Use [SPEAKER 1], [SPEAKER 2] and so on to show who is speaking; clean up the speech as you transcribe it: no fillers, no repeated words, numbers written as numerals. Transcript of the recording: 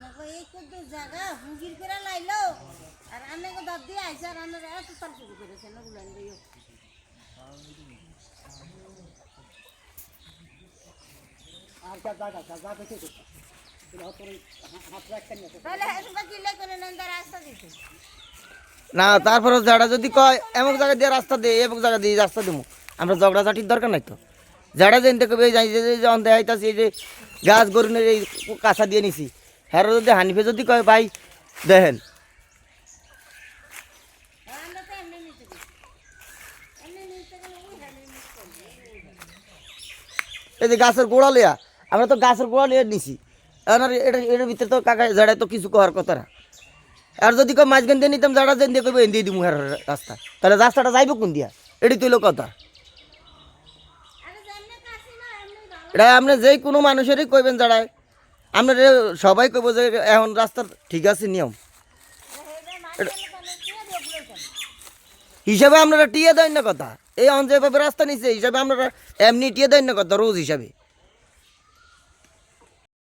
[SPEAKER 1] এই কত জায়গা হুগির করে লাইলো আর আনে কো দাদি আইছে আর আনে এত তাল শুরু করেছে না বুলান দিও
[SPEAKER 2] আর কা জায়গা দেখে তো হাত রাখতে না
[SPEAKER 1] তাহলে এসব কিলে করে নন্দা রাস্তা দিতে
[SPEAKER 3] না তারপরে যারা যদি কয় এমন জায়গা দিয়ে রাস্তা দে এমন জায়গা দিয়ে রাস্তা দেবো আমরা ঝগড়াঝাটির দরকার নাই তো যারা যেন থেকে যাই যে অন্ধে আইতাছি এই যে গাছ গরুনের এই কাঁচা দিয়ে নিছি হ্যাঁ যদি হানিফে যদি কয় ভাই দেখেন
[SPEAKER 1] আমরা তো এমনি নিতে দিই এমনি নিতে গেলে ওই হালে
[SPEAKER 3] এই যে গাছের গোড়া লিয়া আমরা তো গাছের গোড়া লিয়ে নিছি আর এটার ভিতরে তো কাকা যাড়ায় তো কিছু করার কথা না আর যদি কেউ মাঝখান দিয়ে নিতাম যারা যেন দিয়ে কইব এন দিয়ে দিমু হ্যাঁ রাস্তা তাহলে রাস্তাটা যাইব কোন দিয়া এটি তুইল কথা
[SPEAKER 1] আরে জানলে কাছে না এমনি ভালো
[SPEAKER 3] এটা আপনি যে কোনো মানুষেরই কইবেন যারা আপনার সবাই কইব যে এখন রাস্তার ঠিক আছে নিয়ম
[SPEAKER 1] হেডে মাঝখানে তাহলে কি দেখলো কেন
[SPEAKER 3] হিসাবে আপনারা টিয়ে দেন না কথা এই অন যেভাবে রাস্তা নিচ্ছে হিসাবে আপনারা এমনি টিয়ে দেন না কথা রোজ হিসাবে